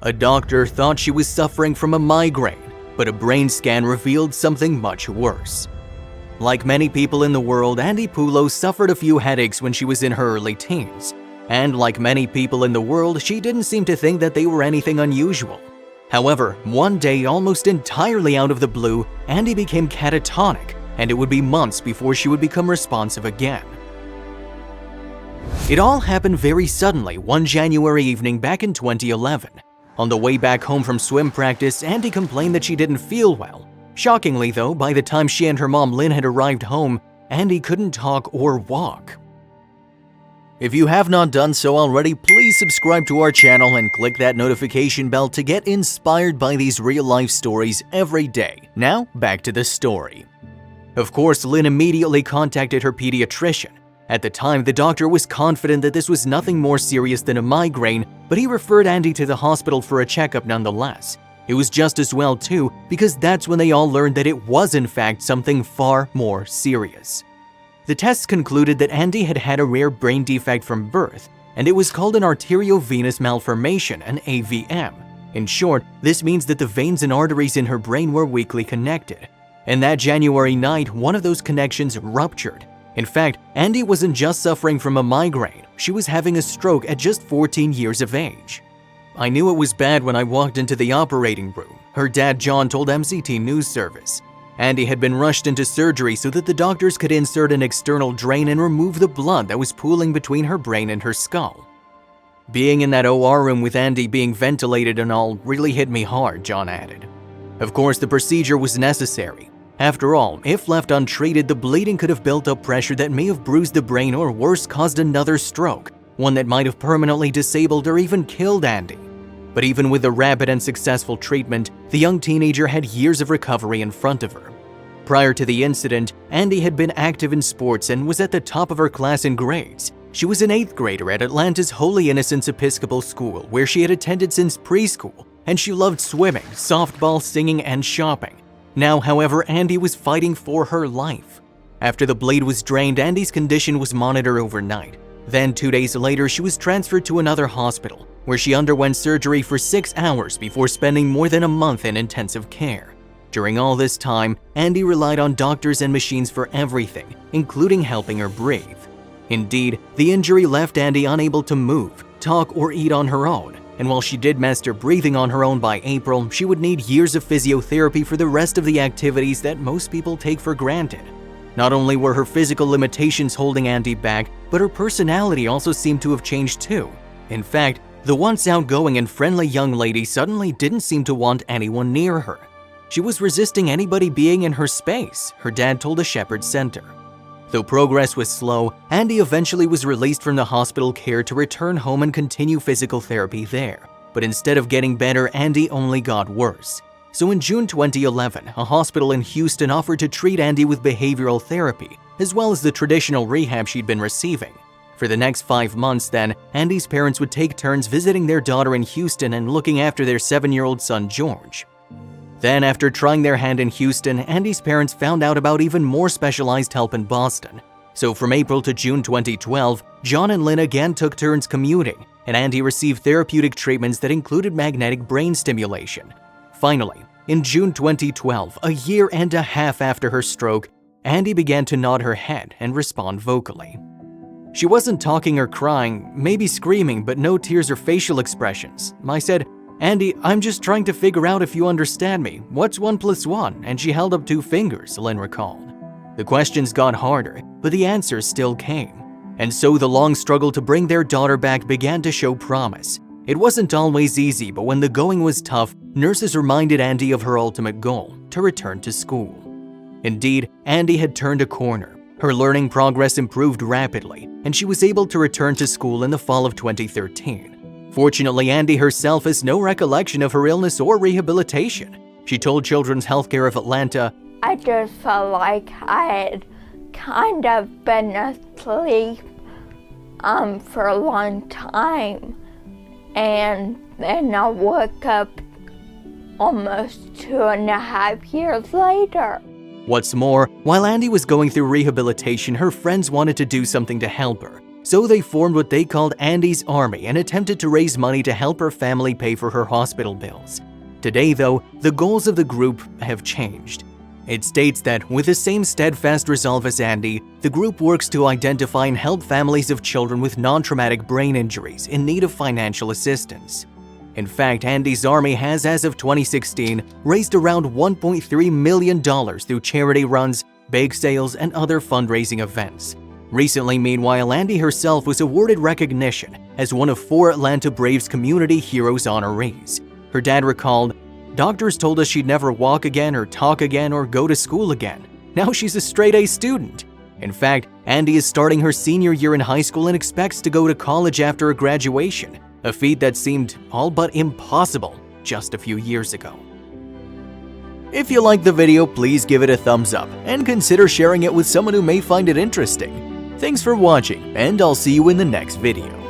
A doctor thought she was suffering from a migraine, but a brain scan revealed something much worse. Like many people in the world, Andy Pulo suffered a few headaches when she was in her early teens. And like many people in the world, she didn't seem to think that they were anything unusual. However, one day, almost entirely out of the blue, Andy became catatonic, and it would be months before she would become responsive again. It all happened very suddenly one January evening back in 2011. On the way back home from swim practice, Andy complained that she didn't feel well. Shockingly though, by the time she and her mom Lynn had arrived home, Andy couldn't talk or walk. If you have not done so already, please subscribe to our channel and click that notification bell to get inspired by these real-life stories every day. Now, back to the story. Of course, Lynn immediately contacted her pediatrician. At the time, the doctor was confident that this was nothing more serious than a migraine, but he referred Andy to the hospital for a checkup nonetheless. It was just as well too, because that's when they all learned that it was in fact something far more serious. The tests concluded that Andy had had a rare brain defect from birth, and it was called an arteriovenous malformation, an AVM. In short, this means that the veins and arteries in her brain were weakly connected. And that January night, one of those connections ruptured. In fact, Andy wasn't just suffering from a migraine, she was having a stroke at just 14 years of age. I knew it was bad when I walked into the operating room, her dad John told MCT News Service. Andy had been rushed into surgery so that the doctors could insert an external drain and remove the blood that was pooling between her brain and her skull. Being in that OR room with Andy being ventilated and all really hit me hard, John added. Of course, the procedure was necessary. After all, if left untreated, the bleeding could have built up pressure that may have bruised the brain or worse, caused another stroke, one that might have permanently disabled or even killed Andy. But even with the rapid and successful treatment, the young teenager had years of recovery in front of her. Prior to the incident, Andy had been active in sports and was at the top of her class in grades. She was an 8th grader at Atlanta's Holy Innocents Episcopal School, where she had attended since preschool, and she loved swimming, softball, singing, and shopping. Now, however, Andy was fighting for her life. After the bleed was drained, Andy's condition was monitored overnight. Then 2 days later, she was transferred to another hospital, where she underwent surgery for 6 hours before spending more than a month in intensive care. During all this time, Andy relied on doctors and machines for everything, including helping her breathe. Indeed, the injury left Andy unable to move, talk, or eat on her own, and while she did master breathing on her own by April, she would need years of physiotherapy for the rest of the activities that most people take for granted. Not only were her physical limitations holding Andy back, but her personality also seemed to have changed too. In fact, the once outgoing and friendly young lady suddenly didn't seem to want anyone near her. She was resisting anybody being in her space, her dad told the Shepherd Center. Though progress was slow, Andy eventually was released from the hospital care to return home and continue physical therapy there. But instead of getting better, Andy only got worse. So in June 2011, a hospital in Houston offered to treat Andy with behavioral therapy, as well as the traditional rehab she'd been receiving. For the next 5 months then, Andy's parents would take turns visiting their daughter in Houston and looking after their 7-year-old son George. Then, after trying their hand in Houston, Andy's parents found out about even more specialized help in Boston. So from April to June 2012, John and Lynn again took turns commuting, and Andy received therapeutic treatments that included magnetic brain stimulation. Finally, in June 2012, a year and a half after her stroke, Andy began to nod her head and respond vocally. She wasn't talking or crying, maybe screaming, but no tears or facial expressions. I said, "Andy, I'm just trying to figure out if you understand me. What's 1 + 1? And she held up 2 fingers, Lynn recalled. The questions got harder, but the answers still came. And so the long struggle to bring their daughter back began to show promise. It wasn't always easy, but when the going was tough, nurses reminded Andy of her ultimate goal, to return to school. Indeed, Andy had turned a corner. Her learning progress improved rapidly, and she was able to return to school in the fall of 2013. Fortunately, Andy herself has no recollection of her illness or rehabilitation. She told Children's Healthcare of Atlanta, "I just felt like I had kind of been asleep for a long time, and then I woke up almost 2.5 years later." What's more, while Andy was going through rehabilitation, her friends wanted to do something to help her. So they formed what they called Andy's Army and attempted to raise money to help her family pay for her hospital bills. Today, though, the goals of the group have changed. It states that with the same steadfast resolve as Andy, the group works to identify and help families of children with non-traumatic brain injuries in need of financial assistance. In fact, Andy's Army has, as of 2016, raised around $1.3 million through charity runs, bake sales, and other fundraising events. Recently, meanwhile, Andy herself was awarded recognition as one of 4 Atlanta Braves Community Heroes honorees. Her dad recalled, "Doctors told us she'd never walk again or talk again or go to school again. Now she's a straight-A student." In fact, Andy is starting her senior year in high school and expects to go to college after her graduation, a feat that seemed all but impossible just a few years ago. If you liked the video, please give it a thumbs up and consider sharing it with someone who may find it interesting. Thanks for watching, and I'll see you in the next video.